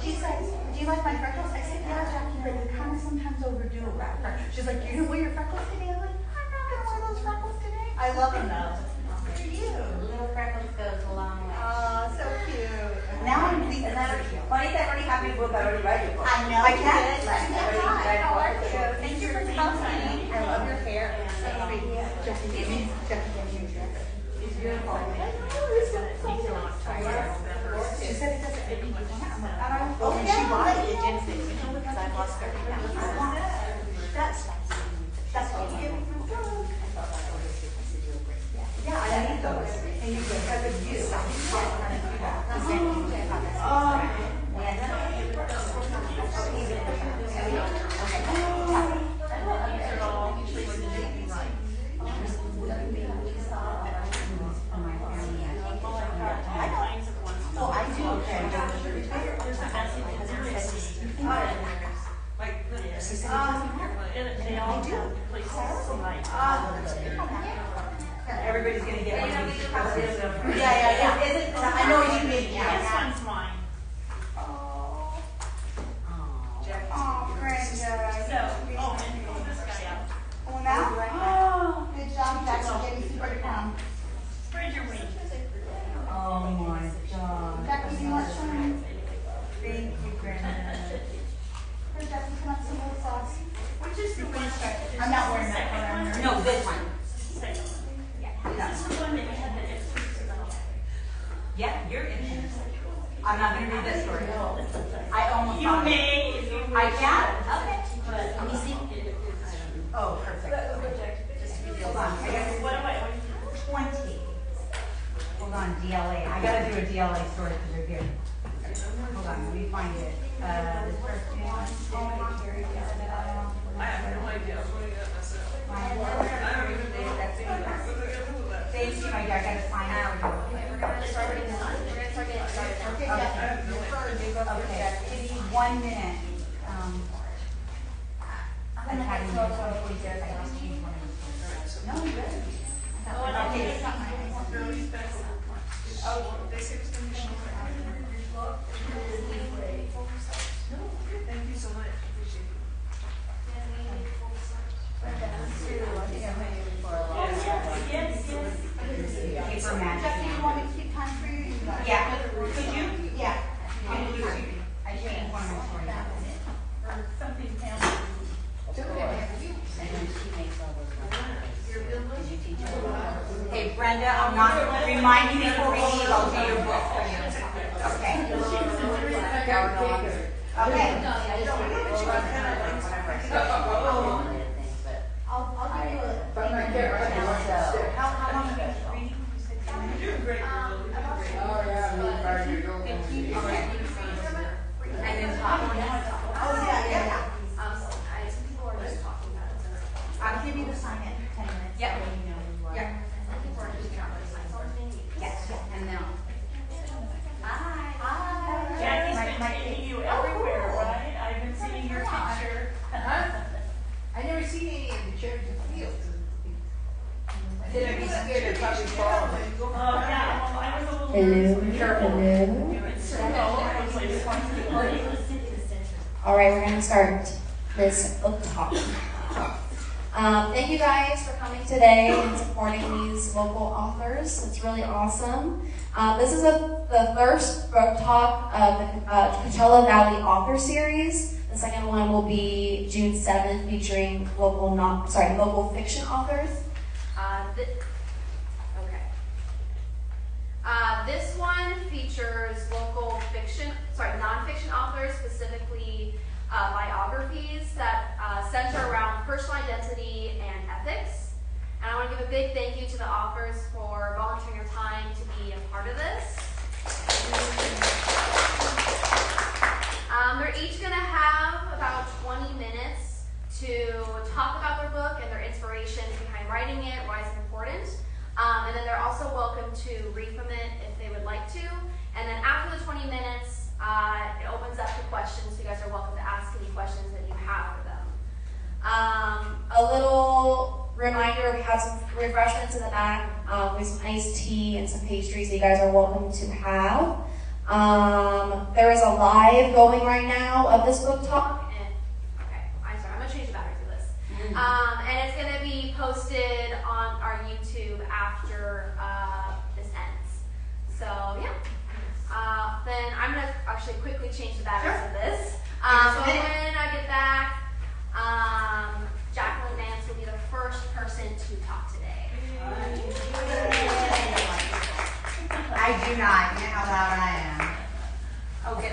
She said, do you like my freckles? I said, yeah, Jackie, but you kind of sometimes overdo it with freckles. She's like, you're going to wear your freckles today? I'm like, I'm not going to wear those freckles today. I love them though. For you. Little freckles goes a long way. Oh, so cute. Now I'm pleased. Juanita, I already have your book. I already read your book. I know. I can't. How are you? Thank you for coming. I love your hair. Jackie gave me your dress. It's beautiful. I know. It's so she said it doesn't fit me. Oh, and she bought it. It didn't fit me because I lost 30 pounds. That's what you give me from Philip. Yeah, I need those. And you get because of you. Oh, I do. They all do. Everybody's going to get one of these. Yeah. Is it? I know what you mean. This one's mine. Oh, Brenda. And pull this guy out. Well, now? Good job, Jackie. Get me some pretty crumb. Spread your wings. Oh my God. Jackie, do you want some? Thank you, Brenda. Here, Jackie, come up some more sauce. Which is the one? I'm not wearing that one. No, this one. Second one. This is the one that you had the exclusive on. Yeah, you're in here. I'm not going to read that story. I almost You thought it. may if you wish. I can? Okay. But Let me see. Oh, perfect. Hold on. I got what do I 20. Hold on, DLA. I got to do a DLA story because you're here. Hold on, let me find it. This first one. I have no idea. I was running that myself. I don't even know what to do. Thank you, my dear. I got to sign out. Okay, give me 1 minute. I'm having to I just changed one of these. No, you're good. Okay. They say it's going to be short. Thank you so much. Appreciate it. Paper match. Jackie, you want me to keep time for you? Yeah. Could you? Yeah. I changed one of my stories. or something family. Hey, Brenda, I'm not, remind me before we leave, I'll do your book for you. Okay. Okay. I'll give you a. But my character, How long have you been reading? you're doing great. Oh, yeah, Okay. And then top. Oh, yeah. Some people are just talking about it. I'll give you the sign in 10 minutes. Yep. So you know who you are. Yep. Some people are just trying to sign something. Yes, and now. Hi. Jackie's My- been my- taking you everywhere, right? I've been seeing your picture. I never seen any of the chairs in the field. Then I'd be scared I'd probably fall. Oh, yeah, well, I was a little careful. It's so low, I was like, responsibility. All right, we're going to start this book talk. Thank you guys for coming today and supporting these local authors. It's really awesome. This is the first book talk of the Coachella Valley Author Series. The second one will be June 7th, featuring local fiction authors. This one features nonfiction authors, specifically biographies that center around personal identity and ethics. And I want to give a big thank you to the authors for volunteering your time to be a part of this. They're each going to have about 20 minutes to talk about their book and their inspirations behind writing it, why it's important. And then they're also welcome to read from it if they would like to. And then after the 20 minutes, it opens up to questions, so you guys are welcome to ask any questions that you have for them. A little reminder, we have some refreshments in the back with some iced tea and some pastries that you guys are welcome to have. There is a live going right now of this book talk. And, okay, I'm sorry, I'm gonna change the battery for this. And it's gonna be posted on our YouTube after this ends. So yeah. Then I'm gonna actually quickly change the batteries of this. So when I get back, Jacqueline Nance will be the first person to talk today. I do not. You know how loud I am. Oh, good.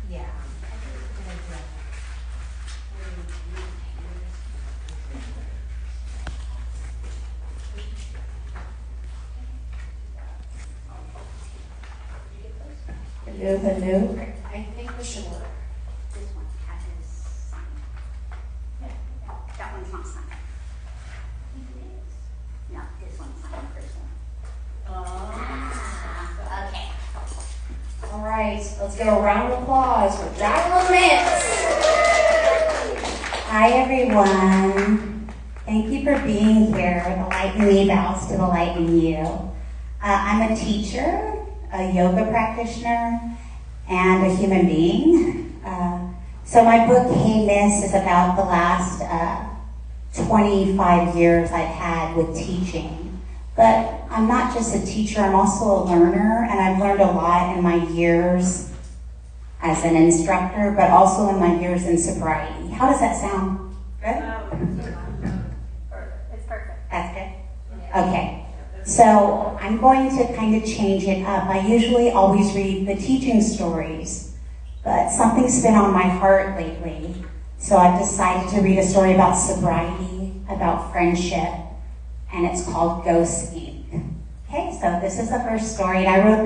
Yeah. Hello. I think this should work. This one has signed. Yeah. That one's not signed. No, this one's signed, first one. Okay. All right, let's give a round of applause for Jacqueline Nance. Hi everyone. Thank you for being here. The light in me vows to the light in you. I'm a teacher, a yoga practitioner, and a human being. So my book, Hey Miss, is about the last 25 years I've had with teaching. But I'm not just a teacher, I'm also a learner, and I've learned a lot in my years as an instructor, but also in my years in sobriety. How does that sound? Good? It's perfect. That's good? Okay. So I'm going to kind of change it up. I usually always read the teaching stories, but something's been on my heart lately. So I've decided to read a story about sobriety, about friendship, and it's called Ghost Ink. Okay, so this is the first story, and I wrote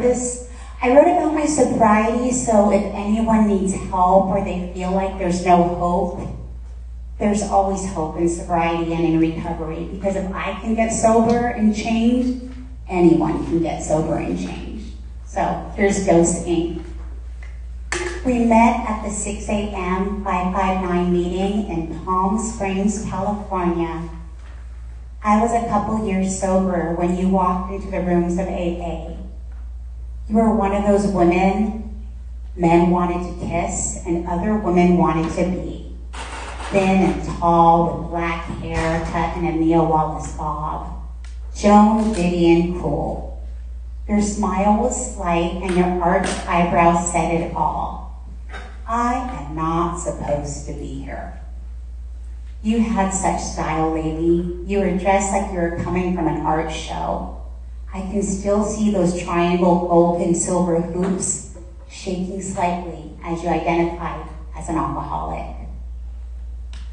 about my sobriety, so if anyone needs help or they feel like there's no hope, there's always hope in sobriety and in recovery, because if I can get sober and change, anyone can get sober and change. So here's Ghost Ink. We met at the 6 a.m. 559 meeting in Palm Springs, California. I was a couple years sober when you walked into the rooms of AA. You were one of those women men wanted to kiss and other women wanted to be. Thin and tall with black hair cut in a Mia Wallace bob. Joan Vivian Cool. Your smile was slight and your arched eyebrows said it all. I am not supposed to be here. You had such style, lady. You were dressed like you were coming from an art show. I can still see those triangle gold and silver hoops shaking slightly as you identified as an alcoholic.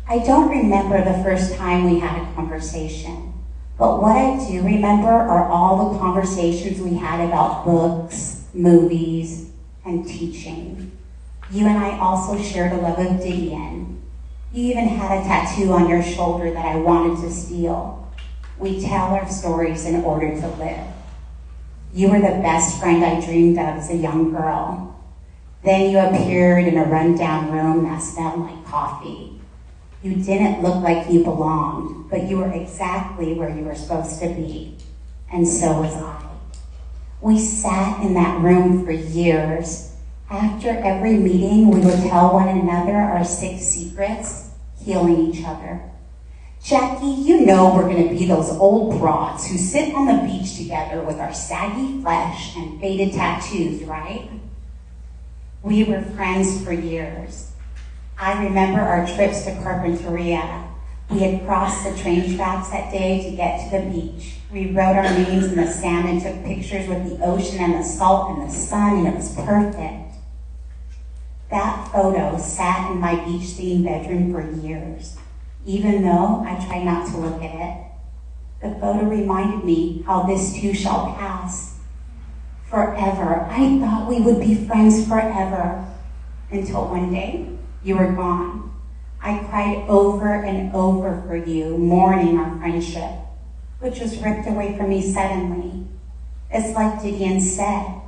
I don't remember the first time we had a conversation, but what I do remember are all the conversations we had about books, movies, and teaching. You and I also shared a love of Didion. You even had a tattoo on your shoulder that I wanted to steal. We tell our stories in order to live. You were the best friend I dreamed of as a young girl. Then you appeared in a rundown room that smelled like coffee. You didn't look like you belonged, but you were exactly where you were supposed to be. And so was I. We sat in that room for years. After every meeting, we would tell one another our 6 secrets, healing each other. Jackie, you know we're going to be those old broads who sit on the beach together with our saggy flesh and faded tattoos, right? We were friends for years. I remember our trips to Carpinteria. We had crossed the train tracks that day to get to the beach. We wrote our names in the sand and took pictures with the ocean and the salt and the sun, and it was perfect. That photo sat in my beach-themed bedroom for years, even though I tried not to look at it. The photo reminded me how this too shall pass. Forever. I thought we would be friends forever, until one day you were gone. I cried over and over for you, mourning our friendship, which was ripped away from me suddenly. It's like Gideon said,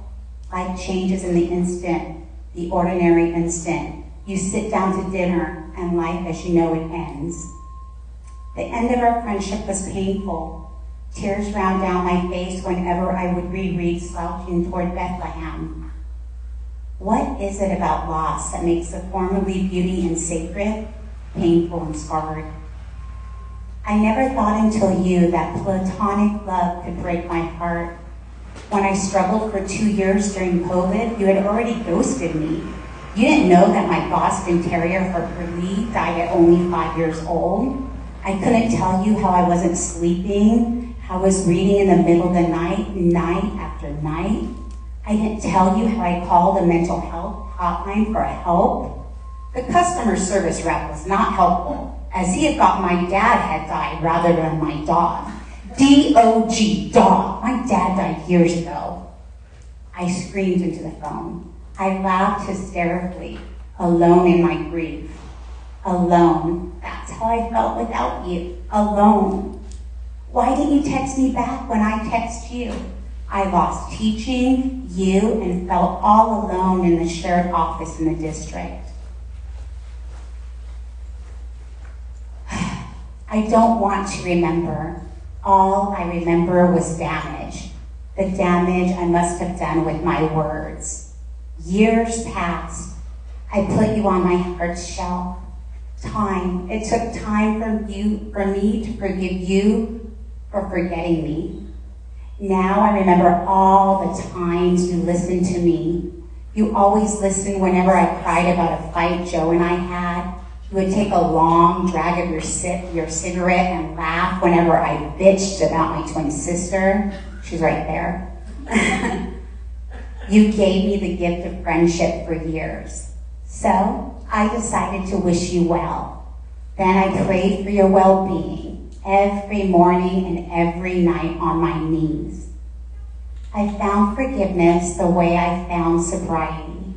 life changes in the instant, the ordinary instant. You sit down to dinner, and life as you know it ends. The end of our friendship was painful. Tears ran down my face whenever I would reread Slouching Toward Bethlehem. What is it about loss that makes the formerly beauty and sacred painful and scarred? I never thought until you that platonic love could break my heart. When I struggled for 2 years during COVID, you had already ghosted me. You didn't know that my Boston Terrier for Curly died at only 5 years old. I couldn't tell you how I wasn't sleeping, how I was reading in the middle of the night, night after night. I didn't tell you how I called the mental health hotline for help. The customer service rep was not helpful, as he had thought my dad had died rather than my dog. D-O-G, dog. My dad died years ago. I screamed into the phone. I laughed hysterically, alone in my grief. Alone. That's how I felt without you. Alone. Why didn't you text me back when I text you? I lost teaching, you, and felt all alone in the shared office in the district. I don't want to remember. All I remember was damage. The damage I must have done with my words. Years passed. I put you on my heart's shelf. Time. It took time for me to forgive you for forgetting me. Now I remember all the times you listened to me. You always listened whenever I cried about a fight Joe and I had. You would take a long drag of your cigarette and laugh whenever I bitched about my twin sister. She's right there. You gave me the gift of friendship for years. So I decided to wish you well. Then I prayed for your well-being every morning and every night on my knees. I found forgiveness the way I found sobriety.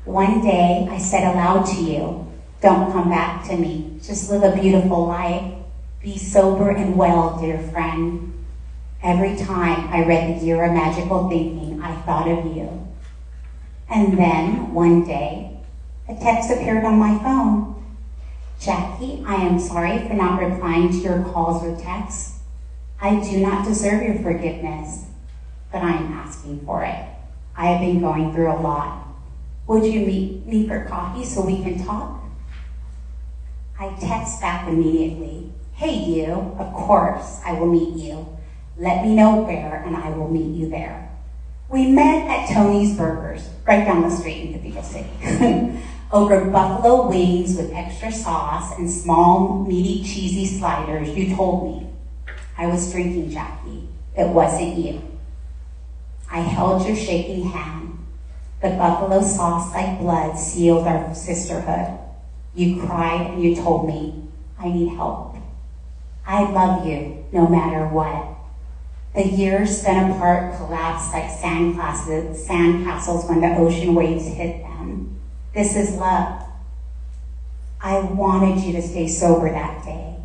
One day I said aloud to you, don't come back to me. Just live a beautiful life. Be sober and well, dear friend. Every time I read the Year of Magical Thinking, I thought of you. And then, one day, a text appeared on my phone. Jackie, I am sorry for not replying to your calls or texts. I do not deserve your forgiveness, but I am asking for it. I have been going through a lot. Would you meet me for coffee so we can talk? I text back immediately. Hey you, of course I will meet you. Let me know where and I will meet you there. We met at Tony's Burgers, right down the street in Cathedral City, over buffalo wings with extra sauce and small, meaty, cheesy sliders. You told me. I was drinking, Jackie. It wasn't you. I held your shaking hand. The buffalo sauce like blood sealed our sisterhood. You cried and you told me, I need help. I love you no matter what. The years spent apart collapsed like sandcastles when the ocean waves hit them. This is love. I wanted you to stay sober that day.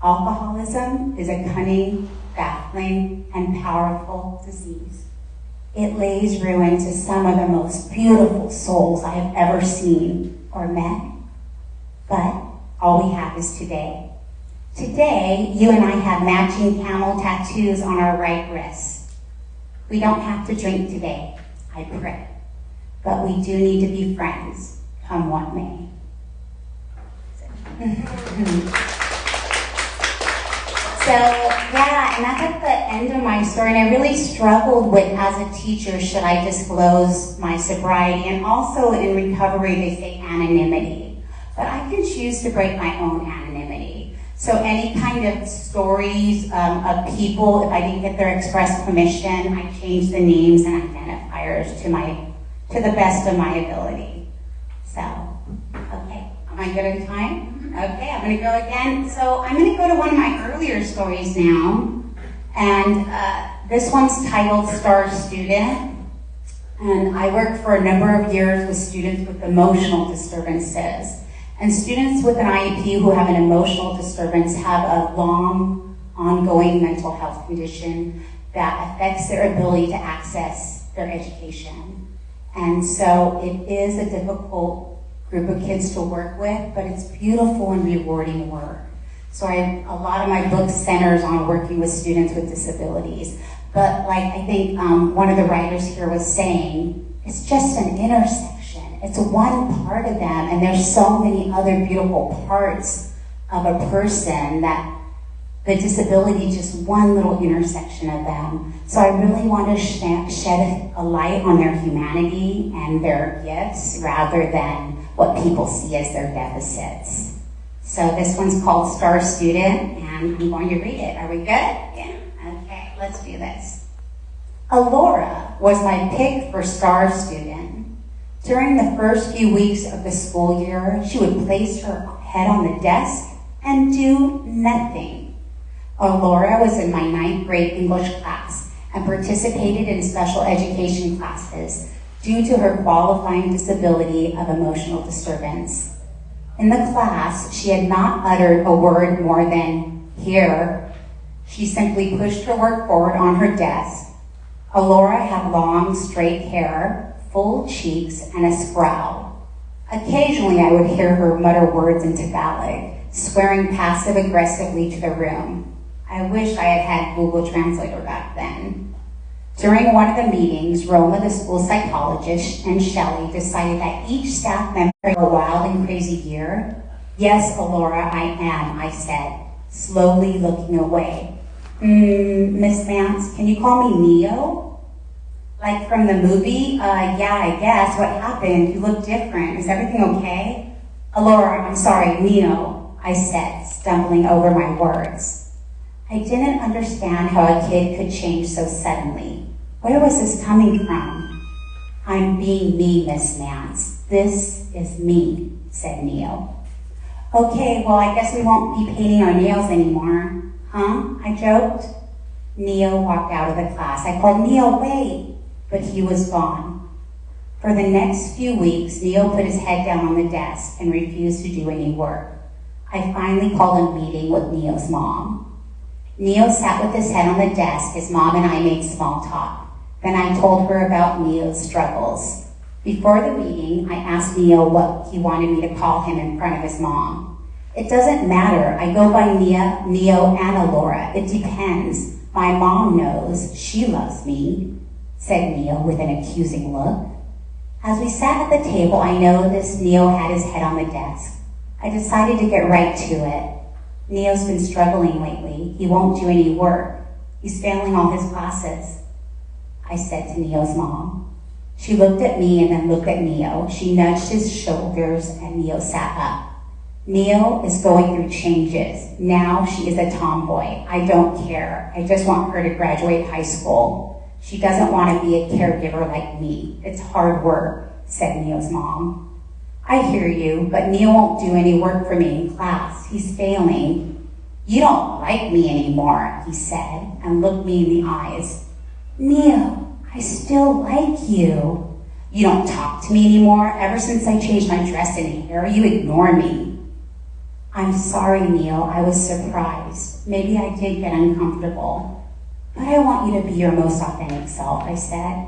Alcoholism is a cunning, baffling, and powerful disease. It lays ruin to some of the most beautiful souls I have ever seen or met. But all we have is today. Today, you and I have matching camel tattoos on our right wrists. We don't have to drink today, I pray. But we do need to be friends, come what may. So, yeah, and that's at the end of my story, and I really struggled with, as a teacher, should I disclose my sobriety? And also in recovery, they say anonymity. But I can choose to break my own anonymity. So any kind of stories of people, if I didn't get their express permission, I changed the names and identifiers to the best of my ability. So, okay, am I good on time? Okay, I'm going to go again. So I'm going to go to one of my earlier stories now. And this one's titled Star Student. And I worked for a number of years with students with emotional disturbances. And students with an IEP who have an emotional disturbance have a long, ongoing mental health condition that affects their ability to access their education. And so it is a difficult group of kids to work with, but it's beautiful and rewarding work. So a lot of my book centers on working with students with disabilities. But like I think one of the writers here was saying, it's just an intersection. It's one part of them, and there's so many other beautiful parts of a person that the disability is just one little intersection of them. So I really want to shed a light on their humanity and their gifts rather than what people see as their deficits. So this one's called Star Student, and I'm going to read it. Are we good? Yeah. Okay, let's do this. Alora was my pick for Star Student. During the first few weeks of the school year, she would place her head on the desk and do nothing. Alora was in my 9th grade English class and participated in special education classes due to her qualifying disability of emotional disturbance. In the class, she had not uttered a word more than, "here." She simply pushed her work forward on her desk. Alora had long, straight hair, full cheeks, and a sprout. Occasionally, I would hear her mutter words in Tagalog, swearing passive-aggressively to the room. I wish I had had Google Translator back then. During one of the meetings, Roma, the school psychologist, and Shelley decided that each staff member had a wild and crazy year. "Yes, Alora, I am," I said, slowly looking away. Miss Vance, can you call me Neo? Like from the movie? Yeah, I guess. What happened? You look different. Is everything okay? Alora, I'm sorry, Neo, I said, stumbling over my words. I didn't understand how a kid could change so suddenly. Where was this coming from? "I'm being me, Miss Nance. This is me," said Neo. "Okay, well, I guess we won't be painting our nails anymore. Huh?" I joked. Neo walked out of the class. I called, "Neo, wait," but he was gone. For the next few weeks, Neo put his head down on the desk and refused to do any work. I finally called a meeting with Neo's mom. Neo sat with his head on the desk. His mom and I made small talk. Then I told her about Neo's struggles. Before the meeting, I asked Neo what he wanted me to call him in front of his mom. "It doesn't matter. I go by Neo and Alora. It depends. My mom knows. She loves me," said Neo with an accusing look. As we sat at the table, I noticed Neo had his head on the desk. I decided to get right to it. "Neo's been struggling lately. He won't do any work. He's failing all his classes," I said to Neo's mom. She looked at me and then looked at Neo. She nudged his shoulders and Neo sat up. "Neo is going through changes. Now she is a tomboy. I don't care. I just want her to graduate high school. She doesn't want to be a caregiver like me. It's hard work," said Neo's mom. "I hear you, but Neo won't do any work for me in class. He's failing." "You don't like me anymore," he said, and looked me in the eyes. "Neo, I still like you." "You don't talk to me anymore. Ever since I changed my dress and hair, you ignore me." "I'm sorry, Neo. I was surprised. Maybe I did get uncomfortable. But I want you to be your most authentic self," I said.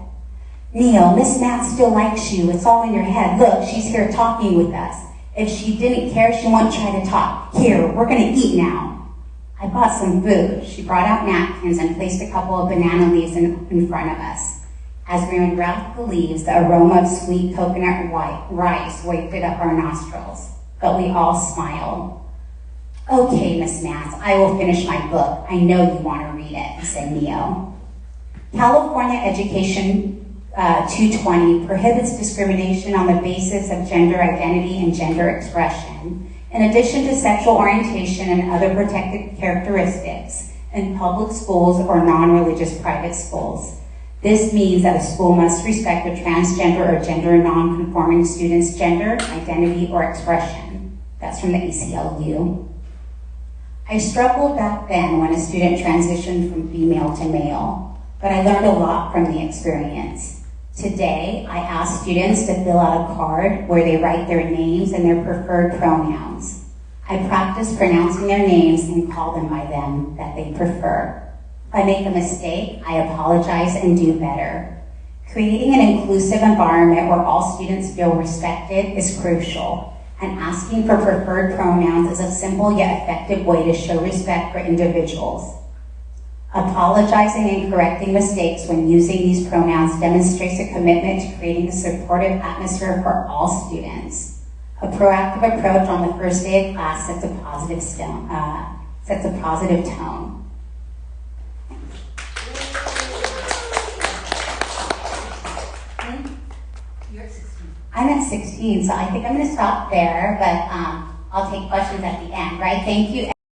"Neo, Miss Nat still likes you. It's all in your head. Look, she's here talking with us. If she didn't care, she wouldn't try to talk. Here, we're going to eat now." I bought some food. She brought out napkins and placed a couple of banana leaves in front of us. As we unwrapped the leaves, the aroma of sweet coconut rice wafted up our nostrils, but we all smiled. Okay, Miss Mass, I will finish my book. I know you want to read it, said Neo. California Education 220 prohibits discrimination on the basis of gender identity and gender expression, in addition to sexual orientation and other protected characteristics in public schools or non-religious private schools. This means that a school must respect a transgender or gender non-conforming student's gender, identity, or expression. That's from the ACLU. I struggled back then when a student transitioned from female to male, but I learned a lot from the experience. Today, I ask students to fill out a card where they write their names and their preferred pronouns. I practice pronouncing their names and call them by them that they prefer. If I make a mistake, I apologize and do better. Creating an inclusive environment where all students feel respected is crucial, and asking for preferred pronouns is a simple yet effective way to show respect for individuals. Apologizing and correcting mistakes when using these pronouns demonstrates a commitment to creating a supportive atmosphere for all students. A proactive approach on the first day of class sets a positive tone. You're at 16. I'm at 16, so I think I'm going to stop there, but I'll take questions at the end, right? Thank you.